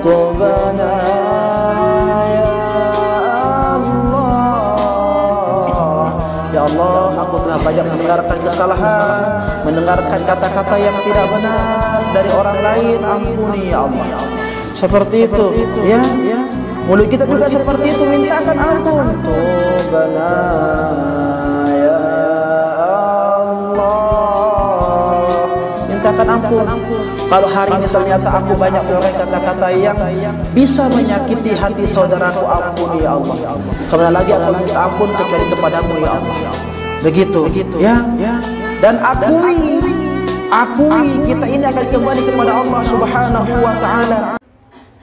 tubna ya Allah. Ya Allah, aku telah banyak mendengarkan kesalahan, mendengarkan kata-kata yang tidak benar dari orang lain. Ampuni ya Allah. Seperti itu, ya. Mulut kita juga seperti itu, mintakan ampun. Tubna ya Allah. Mintakan ampun. Kalau hari ini ternyata aku banyak mengeluarkan kata-kata yang bisa menyakiti hati saudaraku, ampuni ya Allah. Kemana lagi aku minta ampun kecuali kepadamu ya Allah. Begitu, ya. Dan akui kita ini akan kembali kepada Allah Subhanahu wa taala.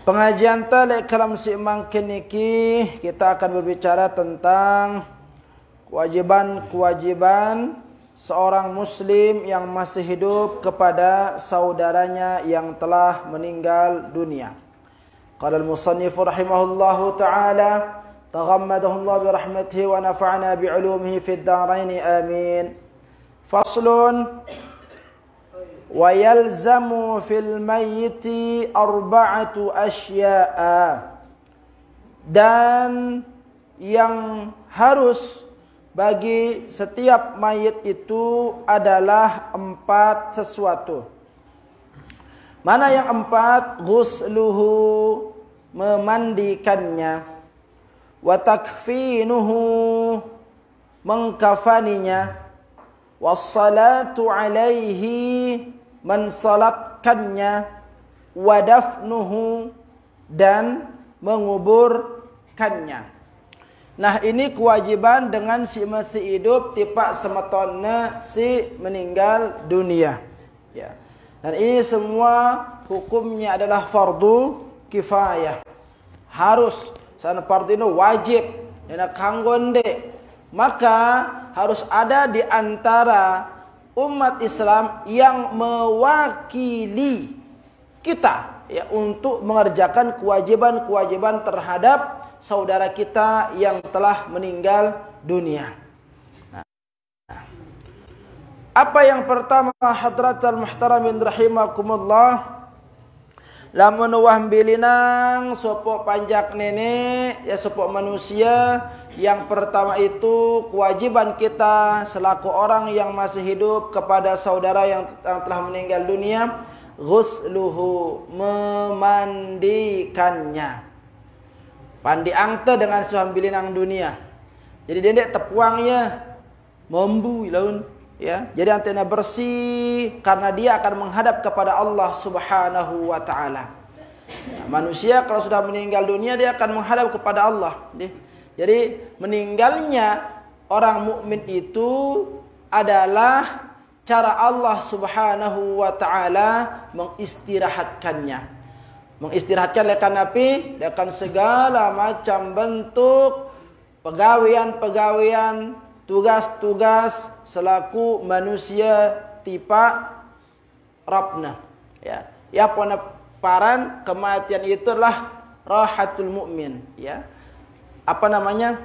Pengajian talik kalam si mangkin iki kita akan berbicara tentang kewajiban seorang muslim yang masih hidup kepada saudaranya yang telah meninggal dunia. Qala al-musannif rahimahullahu ta'ala, taghammadahu Allah bi rahmatihi wa nafa'na bi 'ulumihi fid dharain amin. Faslun wa yalzamu fil mayyiti arba'atu asya'a. Dan yang harus bagi setiap mayit itu adalah 4 sesuatu. Mana yang 4? Ghusluhu, memandikannya, wa takfinuhu, mengkafaninya, wassalatu alaihi, mensalatkannya, wa dafnuhu, dan menguburkannya. Nah, ini kewajiban dengan si masih hidup tipak semetona si meninggal dunia. Ya. Dan ini semua hukumnya adalah fardu kifayah. Harus sana fardu ini wajib dan kanggonde. Maka harus ada di antara umat Islam yang mewakili kita ya untuk mengerjakan kewajiban-kewajiban terhadap saudara kita yang telah meninggal dunia. Nah, apa yang pertama hadratal muhtaramin rahimakumullah, lamun wahbilinang sopok panjak nenek ya sopok manusia. Yang pertama itu kewajiban kita selaku orang yang masih hidup kepada saudara yang telah meninggal dunia, ghusluhu, memandikannya. Pandi angte dengan suambilinang dunia. Jadi dendek tepuangnya membu laun ya. Jadi antena bersih karena dia akan menghadap kepada Allah Subhanahu wa taala. Nah, manusia kalau sudah meninggal dunia dia akan menghadap kepada Allah. Jadi meninggalnya orang mukmin itu adalah cara Allah Subhanahu wa taala mengistirahatkannya. Mengistirahatkan lekan api, lekan segala macam bentuk pegawaian-pegawaian, tugas-tugas selaku manusia tipa Rabbna. Ya, ya paran kematian itulah rahatul mukmin. Ya, apa namanya?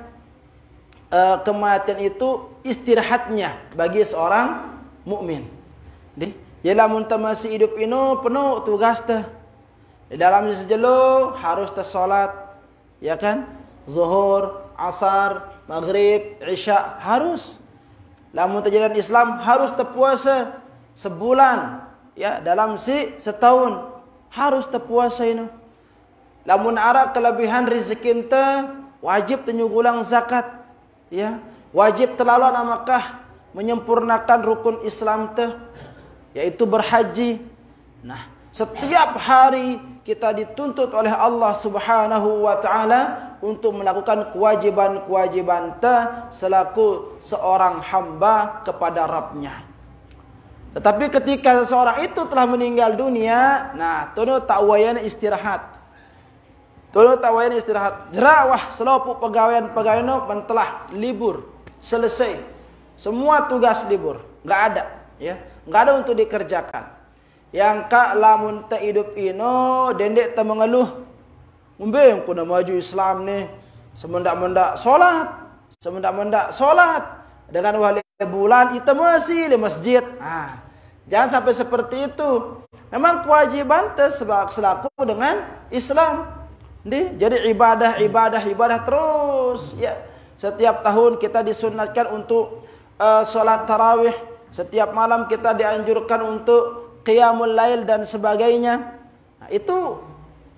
Kematian itu istirahatnya bagi seorang mukmin. Jadi lamun masih hidup ini penuh tugas teh. Di dalam sejelo harus tersolat, ya kan? Zuhur, asar, maghrib, isya harus. Lamun terjalan Islam harus terpuasa sebulan, ya dalam setahun harus terpuasa ini. Lamun arab kelebihan rezeki ente wajib tenyugulang zakat, ya wajib terlalu namakah menyempurnakan rukun Islam teh, yaitu berhaji. Nah, setiap hari kita dituntut oleh Allah Subhanahu wa taala untuk melakukan kewajiban-kewajiban selaku seorang hamba kepada Rabb-Nya. Tetapi ketika seseorang itu telah meninggal dunia, nah tono tak wayana istirahat. Tono tak wayana istirahat. Jerawah selopuk pegawaian-pegawaian telah libur, selesai. Semua tugas libur, enggak ada, ya. Enggak ada untuk dikerjakan. Yang kak lamun ta hidup ino dendek ta mengeluh umbeng kuna maju Islam nih semendak-mendak solat dengan wali bulan itu masih di masjid. Jangan sampai seperti itu. Memang kewajiban selaku dengan Islam. Jadi ibadah terus. Ya, setiap tahun kita disunatkan untuk sholat tarawih. Setiap malam kita dianjurkan untuk qiyamul lail dan sebagainya. Nah, itu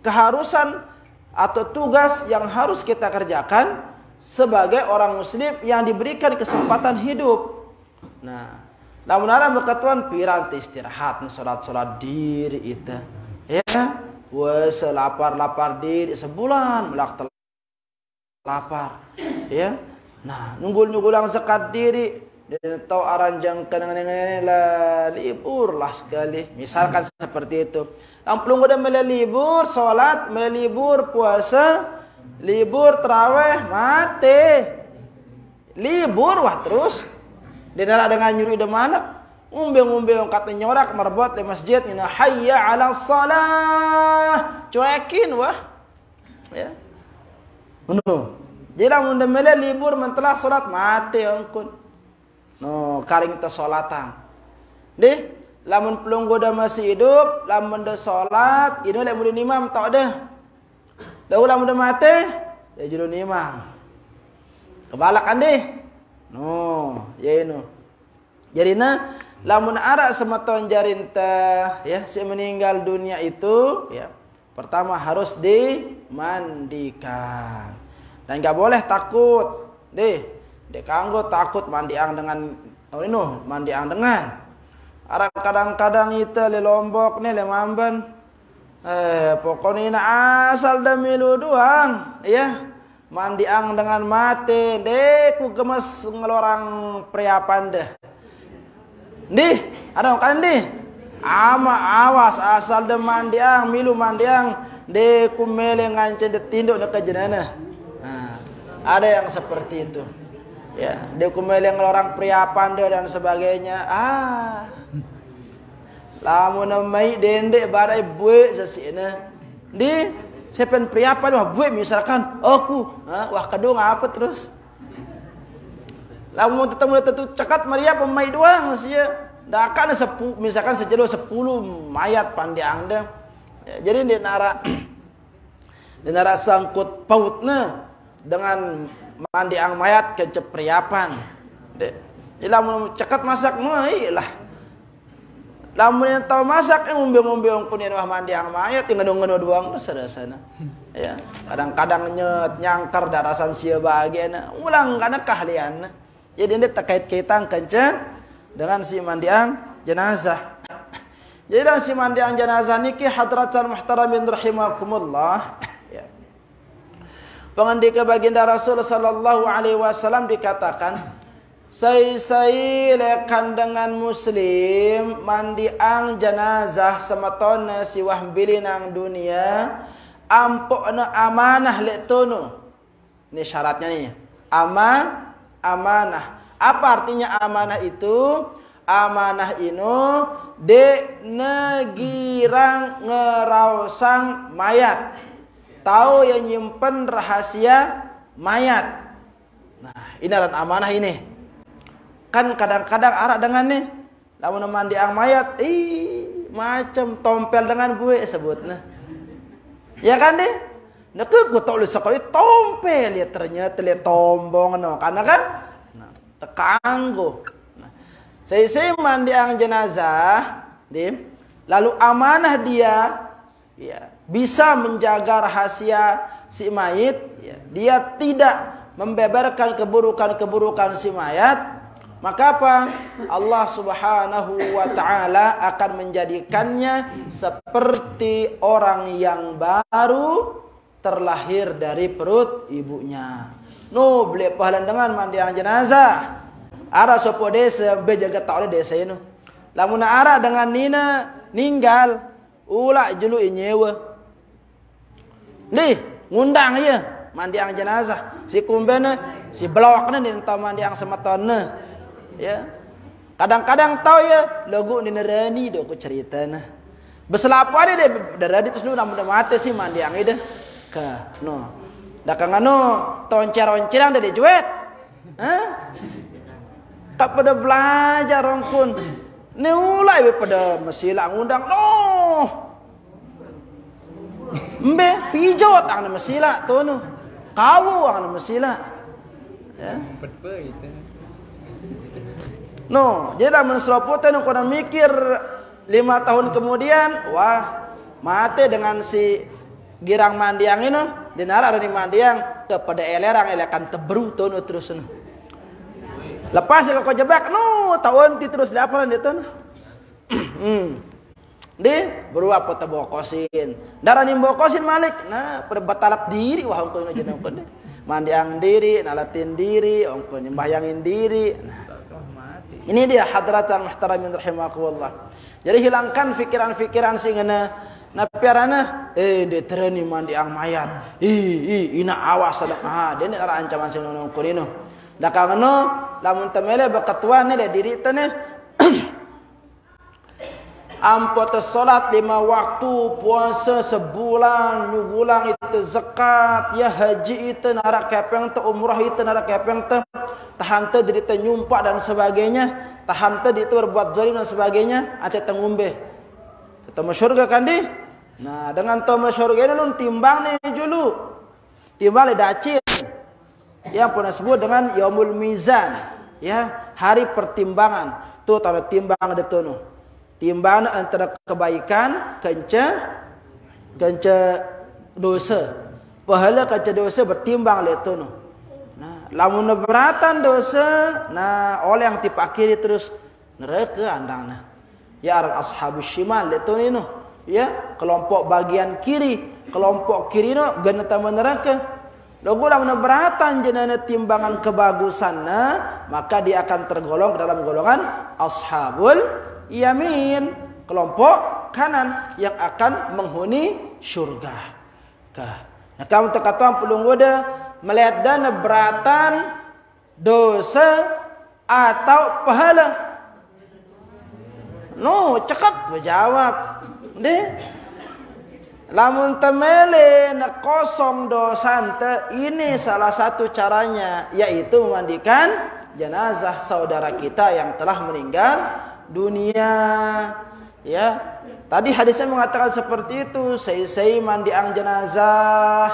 keharusan atau tugas yang harus kita kerjakan sebagai orang muslim yang diberikan kesempatan hidup. Nah, namun ada berkatuan piranti istirahat salat diri itu. Ya, wes lapar diri sebulan melak lapar. Ya. Nah, nunggul-nunggulang zakat diri dan tahu aranjang kenangan lah libur lah sekali. Misalkan seperti itu. Ampun udah melibur salat, melibur puasa, libur tarawih, mati. Libur wah terus. Dinara dengan nyuri de mana? Umbe-umbe kata nyorak marbot di masjid ina hayya 'ala shalah. Cuekin wah. Ya. Ngono. Jadi lamun de mele libur mentelah salat mati angkun. No, karing teh salatan. Deh, lamun pelunggu dah masih hidup, lamun dah salat, ini lek mun imam tak ada. Dah lamun dah mati, dia jurun imam. Kebalakan deh. No, ya ini. Jadi lamun arak semeton jarin teh, ya, si meninggal dunia itu, ya, pertama harus dimandikan. Dan enggak boleh takut. Dek kanggo takut mandiang dengan mandiang dengan. Arak kadang-kadang itu le Lombok nih le Mamban. Pokoknya ina asal demilu doang, ya. Mandiang dengan mate, ku gemes ngelorang priapan deh. Ada kan ama awas asal de mandiang milu mandiang ku mele ngancen de tinduk de kajenana. Nah, ada yang seperti itu. Ya, dia kumeleng orang priapan dia dan sebagainya. Lamun mai dendek badai buik sesina. Sepen priapan wah buik misalkan aku, wah kedung apa terus. Lamun ketemu tentu cekat Maria pemai doang sia. Da kan misalkan sejelo 10 mayat pandiang dah. Ya, jadi di nara sangkut pautna dengan mandi ang mayat ke cepriapan. Lamun cekat masak mai lah. Lamun yang tahu masak ngombe-ngombe pun yang mandi ang mayat ngeno-ngeno doang sadasana. Ya, kadang-kadang nyangkar darasan sia bagian ulang kana keahlian. Jadi ini terkait kaitan kencan dengan si mandi ang jenazah. Jadi dan si mandi ang jenazah niki hadratan muhtaramin rahimakumullah. Pengandika baginda Rasul sallallahu alaihi wasallam dikatakan, sai lekan dengan muslim mandi ang jenazah sematona si wahbili nang dunia ampokna amanah letono. Ini syaratnya nih. Amanah. Apa artinya amanah itu? Amanah ino de negirang ngerausang mayat. Tahu yang nyimpen rahasia mayat. Nah, ini adalah amanah ini. Kan kadang-kadang arak dengan nih, lamun mandi ang mayat, macam tompel dengan gue sebutnya. Ya kan deh? Nak gue tahu sekali tompel ya ternyata le tombong no, karena kan, tekanggo. Nah, saya mandi ang jenazah, lalu amanah dia, ya. Bisa menjaga rahasia si mayit, ya. Dia tidak membeberkan keburukan-keburukan si mayat, maka apa? Allah Subhanahu wa taala akan menjadikannya seperti orang yang baru terlahir dari perut ibunya. No, beli pahalan dengan mandiang jenazah. Ada sopo desa bejaga tak oleh desa ini. Lamun ara dengan nina ninggal, ulak jelu inyewa. Ngundang ya mandi ang jenazah. Si kumbena, si blokna ni entah mandi ang sematona. Ya. Kadang-kadang tahu ya logo ni nerani do ku cerita nah. Beselapa dia daradi terus lu namun mati sih mandi ang ide. Ka no. Da kangano toncer-oncerang dari juet. Tak pada belajar rongkun. Ni ulai pada mesila ngundang. No, Mbe pijot ang masila to no. Kawu ang masila. Ya. No, jadi lamun seropote nu kuna mikir 5 tahun kemudian, wah, mate dengan si girang mandiang ini, dinar ada di mandiang kepada elerang elekan tebru to no terus no. Lepas kau jebak, no, tahun ti terus laporan itu no. Di beruap kota bokosin, darah nim bokosin malik, nah perbatalat diri, wah ongko ini jenang deh, mandiang diri, nalatin diri, ongko nyembahyangin diri. Nah, ini dia hadratan muhtaramin rahimakumullah. Jadi hilangkan fikiran-fikiran sing na piarana, detereni mandiang mayat, ina awas sadak, dia ni ara ancaman sing nonong kurino. Da kangano, lamun temele bakatuan ni diri tane. Ampot salat 5 waktu, puasa sebulan, nyugulang itu zakat, ya haji itu narak kepeng te, umrah itu narak kepeng te, tahan te diri te nyumpak dan sebagainya, tahan te itu berbuat zalim dan sebagainya, ate tengumbe. Temu surga kan di? Nah, dengan temu surga ini nun timbang nih dulu. Timbang le dacin. Yang pernah sebut dengan yaumul mizan, ya, hari pertimbangan. Tuh taruh timbang ada tuh no. Timbangan antara kebaikan kence dosa. Pahala kence dosa bertimbang le tu no. Nah, lamun beratan dosa, nah oleh yang dipakiri terus neraka andangna. Ya aran ashabus shimal le tu no. Ya, kelompok bagian kiri, kelompok kiri no ganata neraka. Lagu lamun beratan jenana timbangan kebagusanna, maka dia akan tergolong dalam golongan ashabul yamin, kelompok kanan yang akan menghuni syurga. Nah, kamu terkata pelung wada melihat dana beratan dosa atau pahala. No, cekat berjawab. Deh. Lamun temele na kosong dosante, ini salah satu caranya, yaitu memandikan jenazah saudara kita yang telah meninggal dunia. Ya, tadi hadisnya mengatakan seperti itu, sei mandiang jenazah,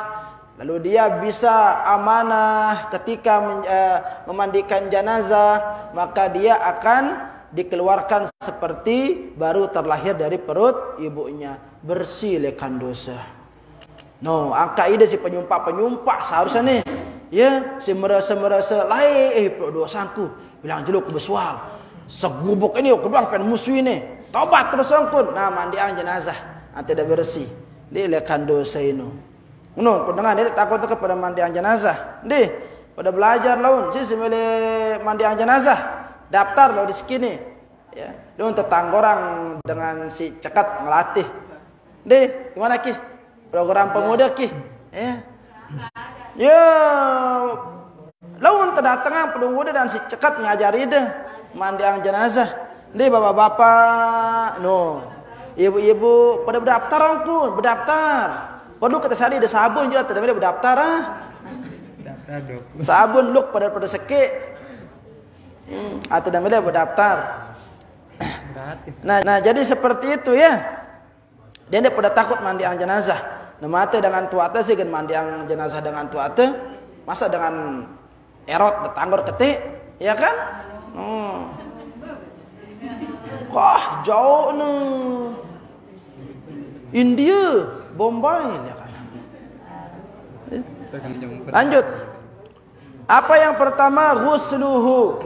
lalu dia bisa amanah ketika memandikan jenazah, maka dia akan dikeluarkan seperti baru terlahir dari perut ibunya, bersih lekan dosa. No, angka ide si penyumpah seharusnya nih, ya, si merasa lain dosaku, bilang jeluk beswal, segubuk ini kedua pen musuh ini, tobat terus angkun, nah mandiang jenazah, nanti dah bersih, dia lekan dosa ini. No, pendengar dia takut kepada mandiang jenazah, deh, pada belajar laun, si semele mandiang jenazah. Daftar lo di sini, ya. Lo untuk tanggorang dengan si cekat ngelatih. Deh, gimana ki? Program pemuda ki, ya. Yo, lo untuk datang pemuda dan si cekat ngajari deh mandiang jenazah. Deh, bapak-bapak, no, ibu-ibu pada berdaftar angkun, berdaftar. Perlu kata saya ada sabun juga, tidak boleh berdaftar ah. Daftar dong. Sabun look pada sekek. Atau namanya berdaftar. Nah, jadi seperti itu ya. Dia pada takut mandiang jenazah. Nah, mate dengan tuate sih kan mandiang jenazah dengan tuate, masa dengan erot tetanggor ketik, ya kan? Wah, jauh nih. India, Bombay, ya kan? Lanjut. Apa yang pertama? Ghusluhu,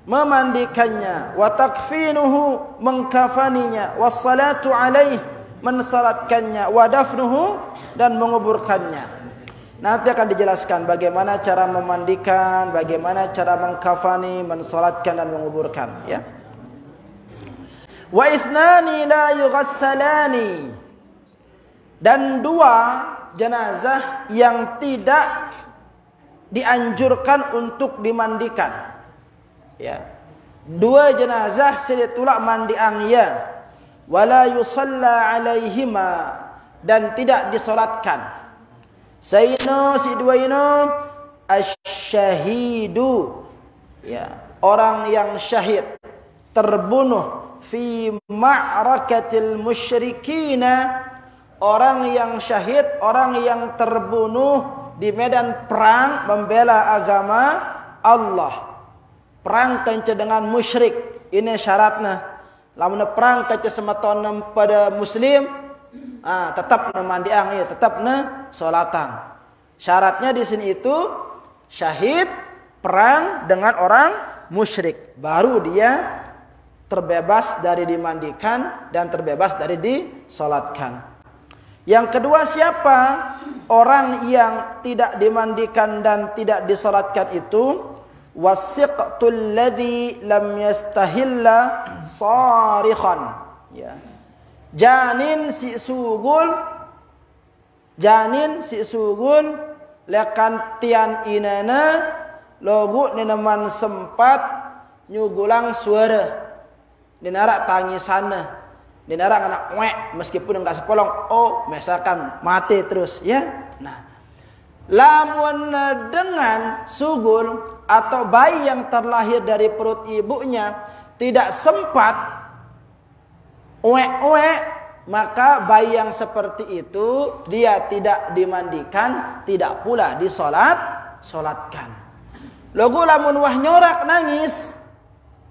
memandikannya, wa takfinuhu, mengkafaninya, wassalatu alaih, mensalatkannya, wa dafnuhu, dan menguburkannya. Nanti akan dijelaskan bagaimana cara memandikan, bagaimana cara mengkafani, mensalatkan dan menguburkan, ya. Wa ithnani la yughassalani, dan 2 jenazah yang tidak dianjurkan untuk dimandikan. Ya, 2 jenazah silitulak mandiang ya, wala yusalla alaihima, dan tidak disolatkan. Sayino si 2 ini asyahidu, ya, orang yang syahid terbunuh fi ma'rakatil musyrikina, orang yang syahid, orang yang terbunuh di medan perang membela agama Allah. Perang kenca dengan musyrik, ini syaratnya. Lamun perang kenca semeton pada muslim, tetap mandiang ya, tetap salatan. Syaratnya di sini itu syahid perang dengan orang musyrik, baru dia terbebas dari dimandikan dan terbebas dari disolatkan. Yang kedua, siapa orang yang tidak dimandikan dan tidak disolatkan itu? Wasiqtul ladzi lam yastahilla sarikhan. Ya. Janin si sugul lekan tian inana logu neneman sempat nyugulang suara dinara tangisanna dinara anak wek meskipun enggak sepolong misalkan mati terus ya. Nah, lamun dengan sugul atau bayi yang terlahir dari perut ibunya tidak sempat maka bayi yang seperti itu dia tidak dimandikan, tidak pula disolatkan. Logo lamun wah nyorak nangis,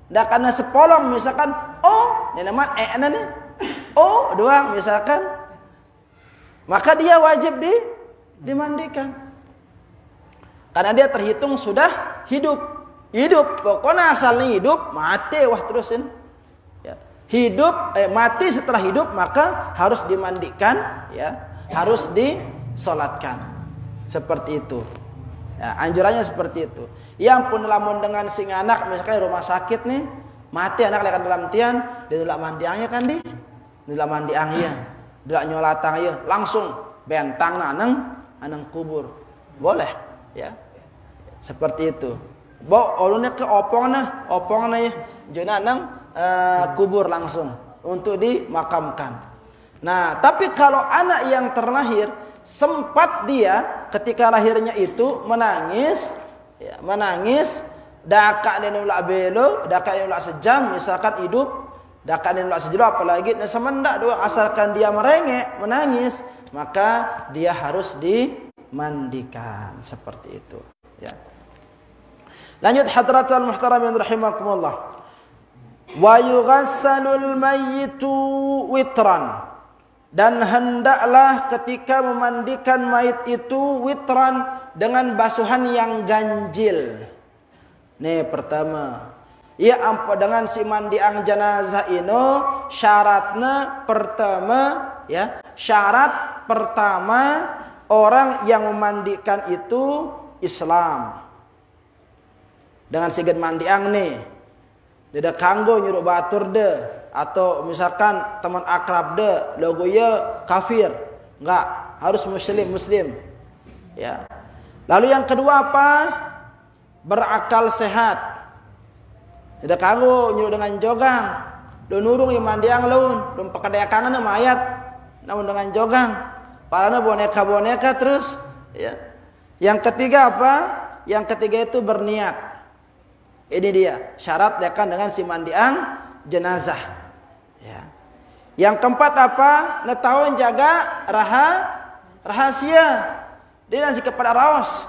dak karena sepolong misalkan, ini nama doang misalkan, maka dia wajib dimandikan. Karena dia terhitung sudah hidup. Pokoknya asalnya hidup, mati wah terusin. Mati setelah hidup maka harus dimandikan, ya, harus disolatkan. Seperti itu. Ya, anjurannya seperti itu. Yang pun lamun dengan sing anak misalkan di rumah sakit nih, mati anak lekan dalam tian, dia dulak mandiangnya kan dulak mandiangnya, dulak nyolatangnya, langsung bentang anang kubur. Boleh, ya. Seperti itu. Ulunnya ke opongna ya, jona nang kubur langsung untuk dimakamkan. Nah, tapi kalau anak yang terlahir sempat dia ketika lahirnya itu menangis, daka nenulak belo, daka nenulak sejam misalkan hidup, daka nenulak sejelo apalagi semendak doang asalkan dia merengek, menangis, maka dia harus dimandikan seperti itu, ya. Lanjut hadratul muhtaramin rahimakumullah. Wa yughassalul mayyitu witran, dan hendaklah ketika memandikan mayit itu witran dengan basuhan yang ganjil. Nih pertama, dengan si mandiang jenazah ini syaratnya pertama, ya, syarat pertama orang yang memandikan itu Islam. Dengan sigat mandiang nih, dia kanggo nyuruh batur deh, atau misalkan teman akrab deh, logo ya kafir, enggak, harus muslim, ya. Lalu yang kedua apa? Berakal sehat. Dia kanggo nyuruh dengan jogang, do nurung mandiang laun, do pakadaya kangen mayat, namun dengan jogang, parana boneka terus, ya. Yang ketiga apa? Yang ketiga itu berniat. Ini dia syarat dekan dengan si mandiang jenazah, ya. Yang keempat apa? Netawon jaga rahasia. Dia nasi kepada raos.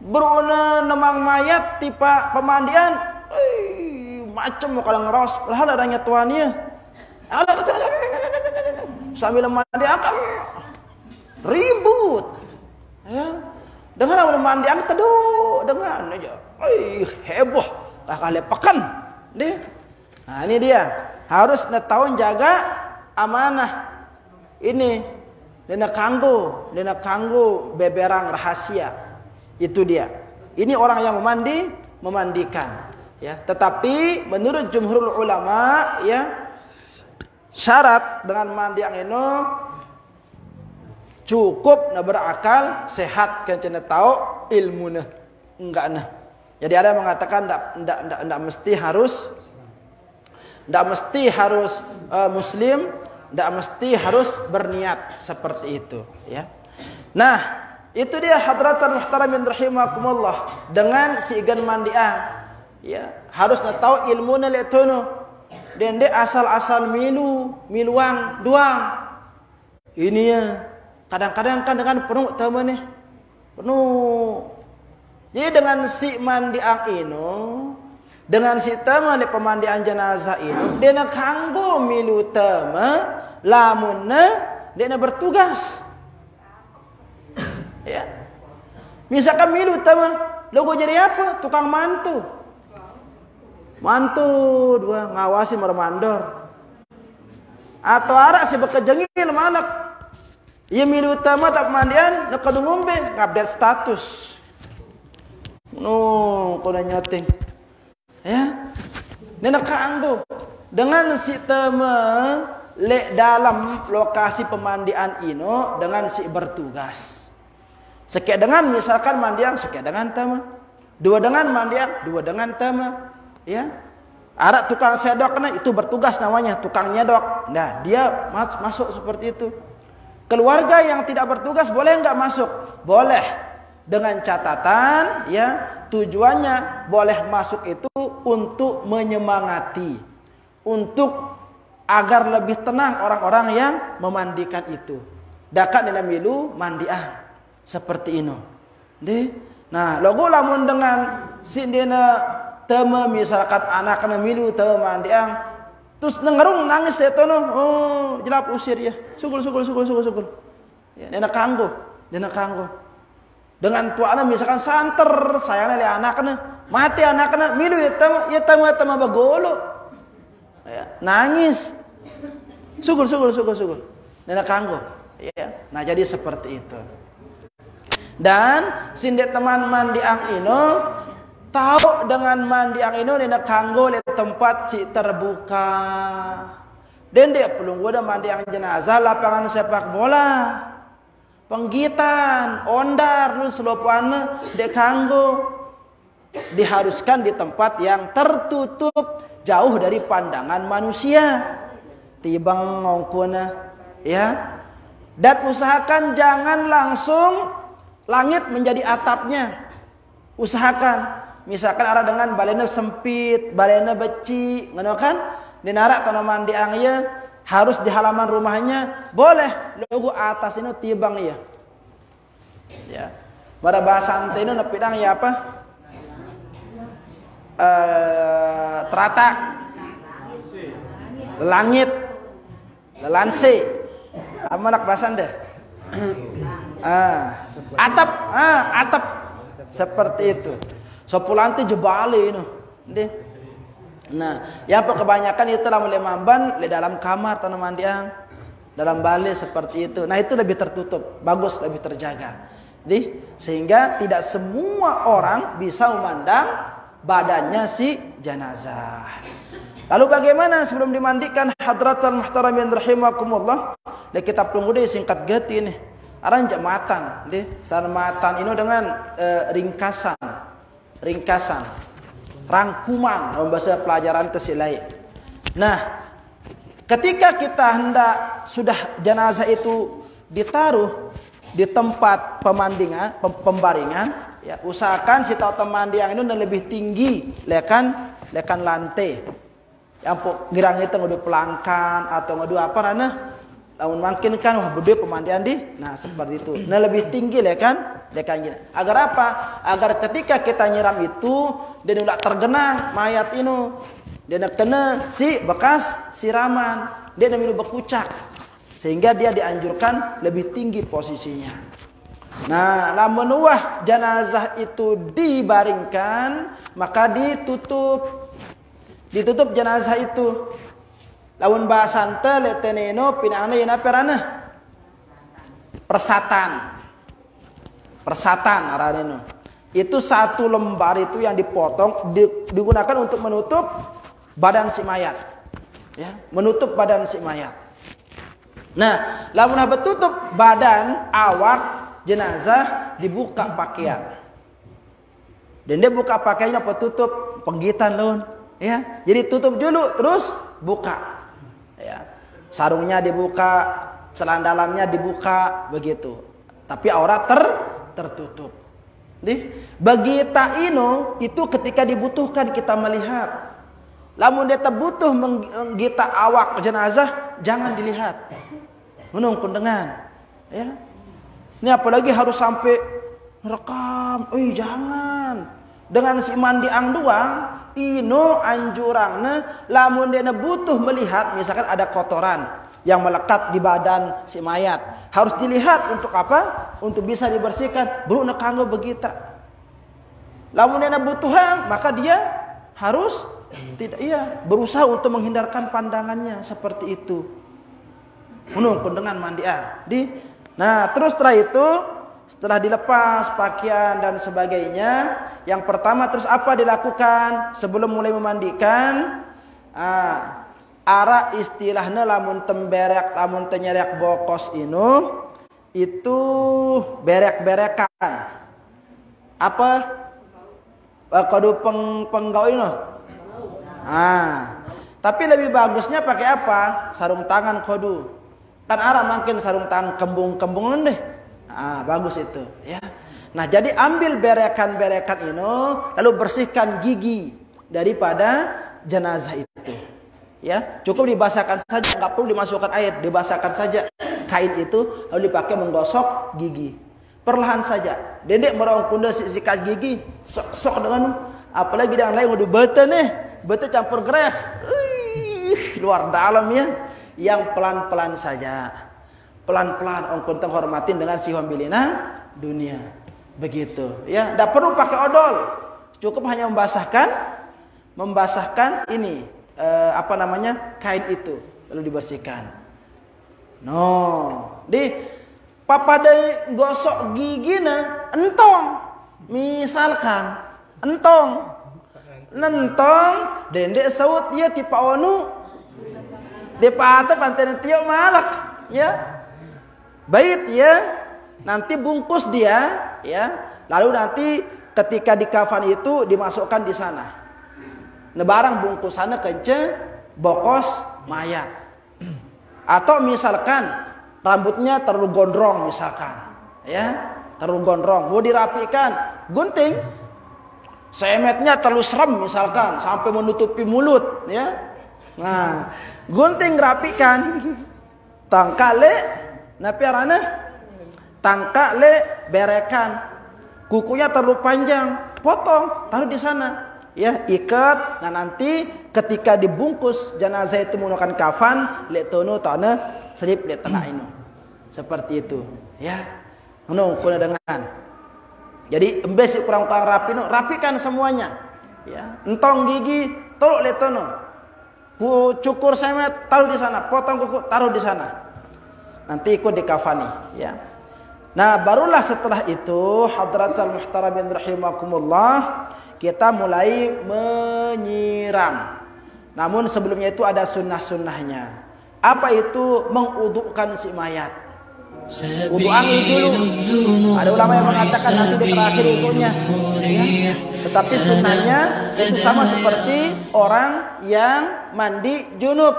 Beruna nemang mayat tipa pemandian, macam mau kalau ngeros, padahal adanya tuannya. Sambil mandi akam ribut, ya. Dengan awal mandi ang teduh dengan aja, heboh, lah kalepakan deh. Nah ini dia harus netahun jaga amanah ini, dina kanggo beberang rahasia itu dia. Ini orang yang memandikan, ya. Tetapi menurut jumhurul ulama, ya, syarat dengan mandi yang ini cukup na berakal sehat kan cina tahu ilmunya enggak nah. Jadi ada yang mengatakan enggak mesti harus muslim, enggak mesti harus berniat seperti itu, ya. Nah, itu dia hadratan muhtaramin rahimakumullah dengan si igan mandiang, ya, harus na tahu ilmunya letono. Dan dia asal-asal miluang doang. Ini ya. Kadang-kadang kan dengan penuh teman nih. Penuh. Jadi dengan si mandiang ino, dengan si teman di pemandian jenazah ino, dia nak kanggo milu teman, lamunna dia nak bertugas. Ya. Misalkan milu teman, logo jadi apa? Tukang mantu. Mantu dua ngawasi mermandor. Atau arak si bekejengil manak. Ia milu utama tak pemandian, nak kadu ngombe, ngupdate status. No, kau nyoting. Ya. Dia nak kanggo dengan si teman le dalam lokasi pemandian ino dengan si bertugas. Sekian dengan misalkan mandiang, sekian dengan teman. Dua dengan mandiang, dua dengan teman. Ya. Arak tukang sedok nah, itu bertugas namanya, tukang nyedok. Nah, dia masuk seperti itu. Keluarga yang tidak bertugas boleh enggak masuk? Boleh. Dengan catatan ya, tujuannya boleh masuk itu untuk menyemangati, untuk agar lebih tenang orang-orang yang memandikan itu. Dakat dina milu mandiah seperti ini. Nah, logo lamun dengan sindina teme misalkan anak kena milu teme mandiang terus nengerung nangis deh tono, oh jelap usir ya, sugul. Ya, dia nak kanggo. Dengan tuana misalkan santer, sayangnya li anaknya, mati anaknya, milu ya tama bagolo, ya, nangis, sugul. Dia nak kanggo, ya. Nah jadi seperti itu. Dan sindet teman mandiang ino tahu dengan mandiang ino dia nak kanggo di tempat si terbuka. Dan dia perlu gua mandiang jenazah lapangan sepak bola, penggitan, ondar, nu selopuana dia kanggo diharuskan di tempat yang tertutup jauh dari pandangan manusia. Tibang ngongkona, ya. Dan usahakan jangan langsung langit menjadi atapnya. Usahakan. Misalkan arah dengan balena sempit, balena beci, ngono kan? Dinarak tanaman diang ieu harus di halaman rumahnya, boleh logo atas ini tibang ya. Ya. Pada bahasa ante ini nepidang ya apa? Teratak. Langit. Lelanse. Amalak bahasa anda. Atap seperti itu. Sopulanti jebali ini. Nah, yang kebanyakan itu dalam lemamban di dalam kamar tanaman diang, dalam balik seperti itu. Nah, itu lebih tertutup, bagus, lebih terjaga. Jadi, sehingga tidak semua orang bisa memandang badannya si jenazah. Lalu bagaimana sebelum dimandikan hadratal muhtaramin rahimakumullah? Kita tunggu deh singkat geti nih. Aran jamatan, deh. Sarmatan ini dengan ringkasan, rangkuman dalam bahasa pelajaran tersilai. Nah, ketika kita hendak sudah jenazah itu ditaruh di tempat pembaringan, ya usahakan si tahu temandiang itu lebih tinggi lekan lantai. Yang girang itu ngudu pelangkan atau ngudu apa rana? Lamun makin kan wah bede pemandian di. Nah, seperti itu. Nah, lebih tinggi lekan gini. Agar apa? Agar ketika kita nyiram itu dia tidak tergenang mayat ini. Dia nak kena si bekas siraman. Dia nak minum berkucak. Sehingga dia dianjurkan lebih tinggi posisinya. Nah, lamun wah jenazah itu dibaringkan, maka ditutup jenazah itu. Lawan bahasan leteneno pinana yana perana persatan araneno. Itu satu lembar itu yang dipotong digunakan untuk menutup badan si mayat. Ya, menutup badan si mayat. Nah, lamun betutup badan awak jenazah dibuka pakaian. Dan dia buka pakaiannya petutup penggitan lon, ya. Jadi tutup dulu terus buka. Ya, sarungnya dibuka, celana dalamnya dibuka begitu. Tapi aurat tertutup. Nih, bagi ta'ino itu ketika dibutuhkan kita melihat. Lamun dia butuh menggita awak jenazah jangan dilihat. Menungkun dengan, ya. Ini apalagi harus sampai rekam. Jangan. Dengan si mandiang doang, ino anjurangna lamun dia butuh melihat misalkan ada kotoran yang melekat di badan si mayat. Harus dilihat untuk apa? Untuk bisa dibersihkan. Bro nekanggo begitu. Lamun dia butuhan, maka dia harus berusaha untuk menghindarkan pandangannya seperti itu. Menungkun dengan mandiang. Nah, terus setelah dilepas pakaian dan sebagainya, yang pertama terus apa dilakukan sebelum mulai memandikan? Ara istilahnya lamun temberek, lamun tenyerek bokos itu berek-berekan. Apa? Kadu penggau ini. Tapi lebih bagusnya pakai apa? Sarung tangan kodu. Kan ara makin sarung tangan kembung-kembung deh. Bagus itu, ya. Nah, jadi ambil berekan-berekan ini lalu bersihkan gigi daripada jenazah itu. Ya, cukup dibasahkan saja, nggak perlu dimasukkan air, dibasahkan saja kain itu lalu dipakai menggosok gigi. Perlahan saja. Dedek merong punda sikat gigi, sok dengan apalagi yang lain udah bete campur gres. Luar dalam ya. Yang pelan-pelan saja. Pelan-pelan ongkun tenghormatin dengan si wambilina dunia. Begitu, ya. Tidak perlu pakai odol. Cukup hanya membasahkan ini kain itu lalu dibersihkan. Papadai gosok gigi entong. Misalkan entong dendek saut dia tipa onu depata pantai tiok malak, ya. Bait ya. Nanti bungkus dia, ya. Lalu nanti ketika di kafan itu dimasukkan di sana. Barang bungkusannya kence bokos mayat. Atau misalkan rambutnya terlalu gondrong misalkan, ya. Terlalu gondrong, mau dirapikan, gunting. Semetnya terlalu serem misalkan sampai menutupi mulut, ya. Nah, gunting rapikan. Tangkale napiarana tangkale berekan. Kukunya terlalu panjang, potong, taruh di sana. Ya, ikat. Nah, nanti ketika dibungkus jenazah itu menggunakan kafan, letono tana selip di tengah ini. Seperti itu, ya. Kuna dengan. Jadi embes kurang-kurang rapikan semuanya. Ya, entong gigi, tolok letono. Cukur semet taruh di sana, potong kuku taruh di sana. Nanti ikut dikafani, ya. Nah, barulah setelah itu hadratul muhtaramin rahimakumullah, kita mulai menyiram. Namun sebelumnya itu ada sunnah-sunnahnya. Apa itu? Mengudukkan si mayat. Wudu angin dulu. Ada ulama yang mengatakan nanti di terakhir wudunya, ya. Tetapi sunnahnya itu sama seperti orang yang mandi junub.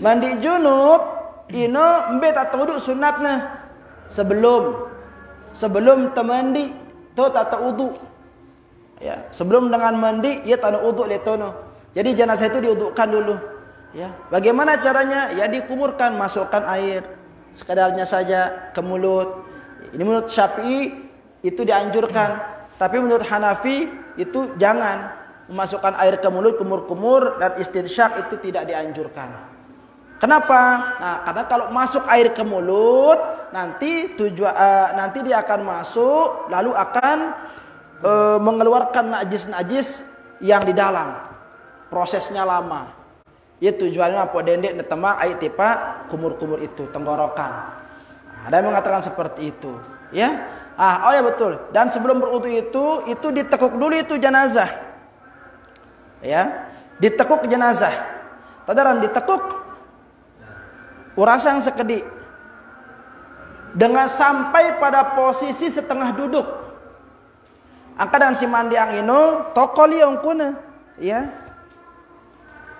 Mandi junub ino mbet atau wudu sunatnya sebelum temandi to tata wudu. Ya, sebelum dengan mandi ya tanu wudu letono. Jadi jenazah itu diwudukkan dulu. Ya, bagaimana caranya? Ya dikumurkan, masukkan air sekadarnya saja ke mulut. Ini menurut Syafi'i itu dianjurkan, tapi menurut Hanafi itu jangan memasukkan air ke mulut, kumur-kumur dan istinsyak itu tidak dianjurkan. Kenapa? Nah, karena kalau masuk air ke mulut nanti nanti dia akan masuk lalu akan mengeluarkan najis-najis yang di dalam. Prosesnya lama. Ya tujuannya apa? Dendek netema air tipa kumur-kumur itu tenggorokan. Nah, ada yang mengatakan seperti itu, ya. Oh ya betul. Dan sebelum berwudu itu ditekuk dulu itu jenazah. Ya, ditekuk jenazah. Tadaran ditekuk urasang sekedik. Dengan sampai pada posisi setengah duduk. Angka dan si mandiang ino tokol yang kuna, ya.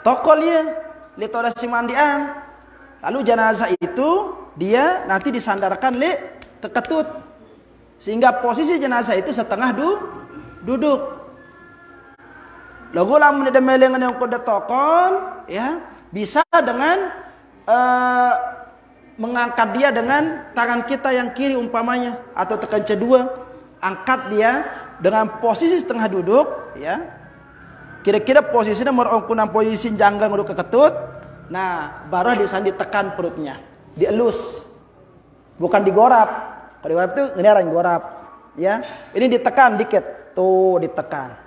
Tokol ya, lihat ada si mandiang. Lalu jenazah itu dia nanti disandarkan teketut. Sehingga posisi jenazah itu setengah duduk. Lalu lamun ada melengan yang kuda tokol, ya bisa dengan mengangkat dia dengan tangan kita yang kiri umpamanya, atau tekan C2, angkat dia dengan posisi setengah duduk, ya. Kira-kira posisinya merongkunan posisi janggal nguduk ke ketut. Nah, baru di sana ditekan perutnya, dielus, bukan digorap. Kalau digorap itu ngedaran gorap, ya. Ini ditekan dikit, tuh ditekan,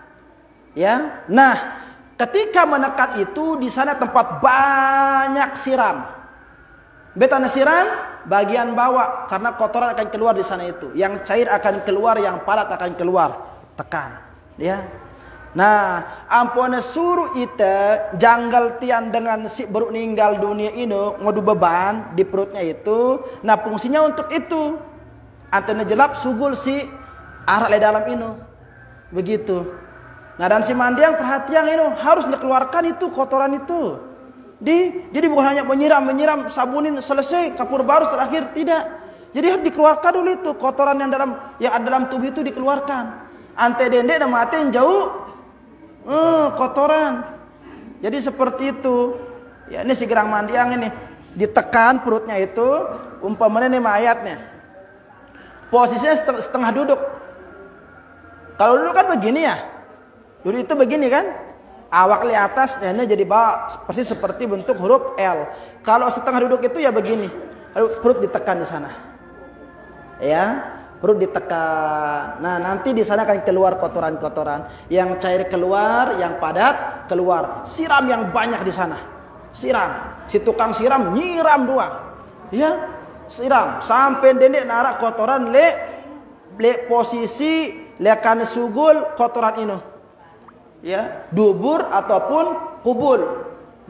ya. Nah, ketika menekan itu di sana tempat banyak siram. Betana siram bagian bawah karena kotoran akan keluar di sana itu. Yang cair akan keluar, yang padat akan keluar. Tekan, ya. Nah, ampun suruh ita janggal tian dengan si baru meninggal dunia ini ngodu beban di perutnya itu. Nah, fungsinya untuk itu. Antena jelap sugul si arak le dalam ini. Begitu. Nah, dan si mandiang perhatian ini harus dikeluarkan itu kotoran itu. Jadi bukan hanya menyiram, sabunin selesai, kapur baru terakhir, tidak. Jadi harus dikeluarkan dulu itu kotoran yang ada dalam tubuh itu dikeluarkan. Ante dendek dan mati yang jauh, kotoran. Jadi seperti itu. Ya, ini si gerang mandiang ini ditekan perutnya itu, umpamanya ini mayatnya. Posisinya setengah duduk. Kalau duduk kan begini ya. Dulu itu begini kan, awak di atas, ini jadi bawah, persis seperti bentuk huruf L. Kalau setengah duduk itu ya begini, lalu perut ditekan di sana, ya, perut ditekan. Nah, nanti di sana akan keluar kotoran-kotoran, yang cair keluar, yang padat keluar. Siram yang banyak di sana, siram. Si tukang siram nyiram doang, ya, siram sampai dendek narak kotoran le posisi lekan sugul kotoran ini. Ya, dubur ataupun kubul.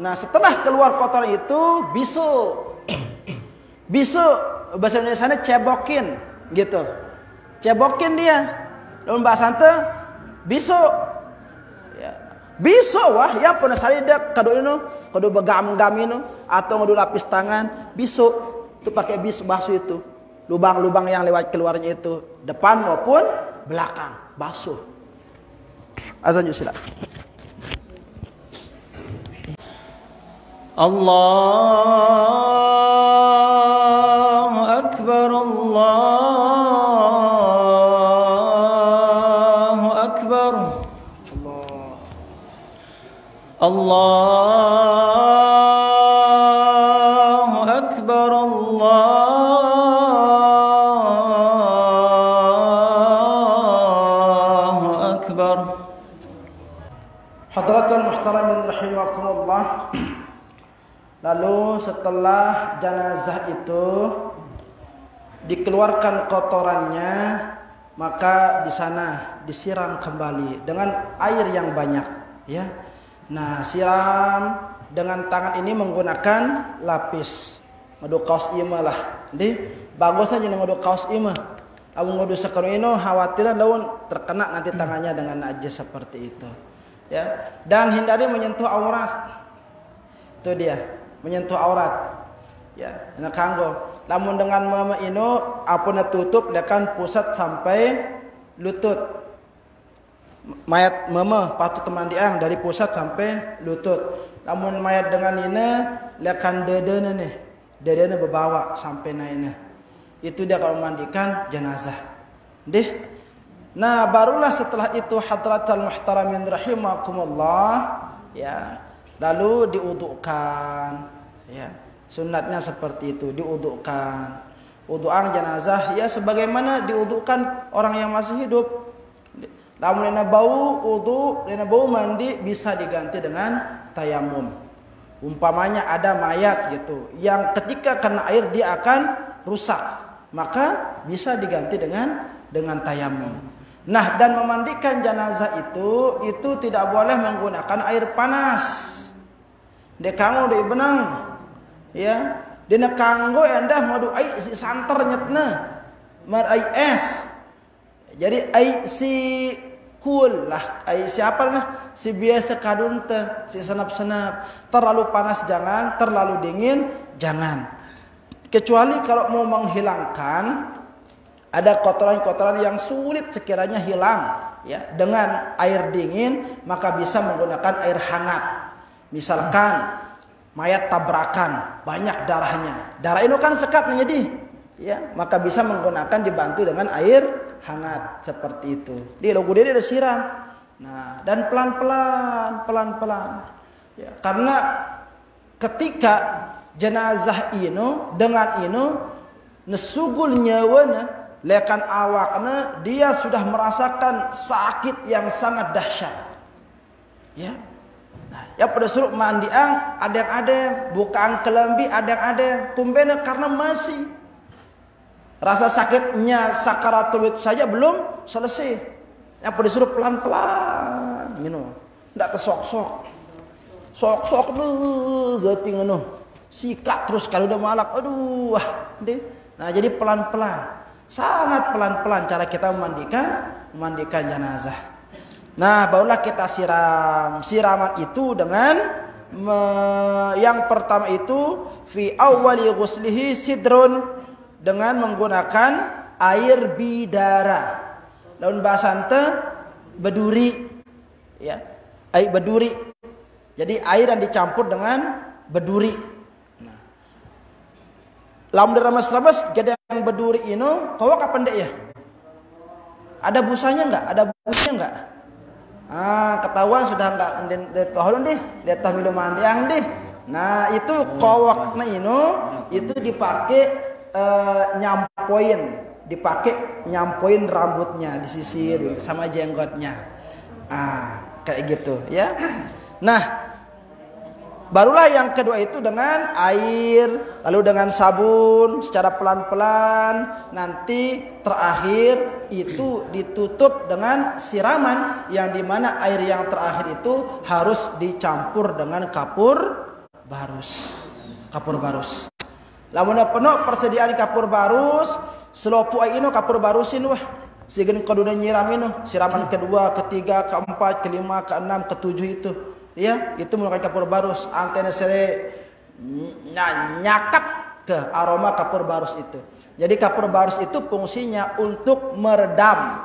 Nah, setelah keluar kotoran itu bisu bahasa Indonesia cebokin gitu. Cebokin dia. Dalam bahasa ante bisu. Ya. Bisu wah ya pun salida kado ini, kado begam-gam ini atau ngadu lapis tangan, bisu. Itu pakai bisu basuh itu. Lubang-lubang yang lewat keluarnya itu depan maupun belakang, basuh. Azan yusila. Allahu Akbar, Allahu Akbar. Allahu Akbar, Allahu Akbar. Hadratul muhtaramin rahimakumullah. Lalu setelah jenazah itu dikeluarkan kotorannya, maka di sana disiram kembali dengan air yang banyak, ya. Nah, siram dengan tangan ini menggunakan lapis. Ngadu kaos ima lah. Jadi bagusnya jangan ngadu kaos ima. Abu ngadu sekarang ini khawatir daun terkena nanti tangannya dengan najis seperti itu. Ya, dan hindari menyentuh aurat. Itu dia, menyentuh aurat. Ya, nak kanggo. Namun dengan mama ino apuna tutup dekan pusat sampai lutut. Mayat mama patut temandiang dari pusat sampai lutut. Namun mayat dengan ini lekan dedene nih. Dedene berbawa sampai naina. Itu dia kalau mandikan jenazah. Deh. Nah, barulah setelah itu hadratul muhtaramin rahimakumullah, ya. Lalu diudukkan, ya. Sunnatnya seperti itu, diudukkan. Udukan jenazah ya sebagaimana diudukkan orang yang masih hidup. Namun lena bau udu, lena bau mandi bisa diganti dengan tayamum. Umpamanya ada mayat gitu, yang ketika kena air dia akan rusak, maka bisa diganti dengan tayamum. Nah, dan memandikan jenazah itu tidak boleh menggunakan air panas. Dekanggo de benang, ya. Dina kanggo endah madu ai si santer nyetna, mar ai es. Jadi ai si cool lah, ai siapa nah? Si biasa kadun teh, si senap-senap. Terlalu panas jangan, terlalu dingin jangan. Kecuali kalau mau menghilangkan ada kotoran-kotoran yang sulit sekiranya hilang, ya, dengan air dingin, maka bisa menggunakan air hangat. Misalkan mayat tabrakan, banyak darahnya. Darah itu kan sekat menjadi, ya, maka bisa menggunakan dibantu dengan air hangat seperti itu. Di logo dia siram. Nah, dan pelan-pelan. Ya, karena ketika jenazah ini dengan ini nesugul nyawana lekan awakna, dia sudah merasakan sakit yang sangat dahsyat. Ya. Nah, ya pada suruh mandiang ada bukaan kelambi ada kumbena karena masih rasa sakitnya sakaratul maut saja belum selesai. Ya pada suruh pelan-pelan minum, ndak kesok-sok. Sok-sok geuting anu. Sikat terus kalau udah malak, aduh, deh. Nah, jadi pelan-pelan. Sangat pelan-pelan cara kita memandikan jenazah. Nah, barulah kita siram. Siraman itu dengan yang pertama itu fi awwali ghuslihi sidrun, dengan menggunakan air bidara. Daun bahasa ante beduri. Ya. Air beduri. Jadi air yang dicampur dengan beduri. Nah. Lamun diremes-remes jadi yang beduri ini, kau kapan dek ya? Ada busanya enggak? Ada busanya enggak? Ketahuan sudah enggak detohon deh, detoh minuman yang deh. Nah, itu kowakna ini itu dipakai nyampoin rambutnya, disisir sama jenggotnya. Kayak gitu ya. Nah, barulah yang kedua itu dengan air, lalu dengan sabun secara pelan-pelan, nanti terakhir itu ditutup dengan siraman yang dimana air yang terakhir itu harus dicampur dengan kapur barus. Lamun penuh persediaan kapur barus, selopu ini kapur barusin wah. Sigen kedua nyiram ini, siraman kedua, ketiga, keempat, kelima, keenam, ketujuh itu. Ya, itu menggunakan kapur barus, antena sere nyakat ke aroma kapur barus itu. Jadi kapur barus itu fungsinya untuk meredam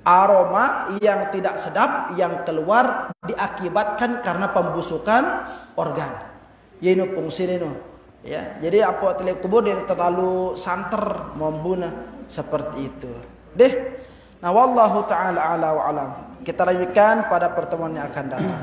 aroma yang tidak sedap yang keluar diakibatkan karena pembusukan organ. Ya ini fungsinya ini. Ya, jadi apa telek kubur dia terlalu santer membunuh seperti itu. Deh. Nah, wallahu taala ala wa alam. Kita lanjutkan pada pertemuan yang akan datang.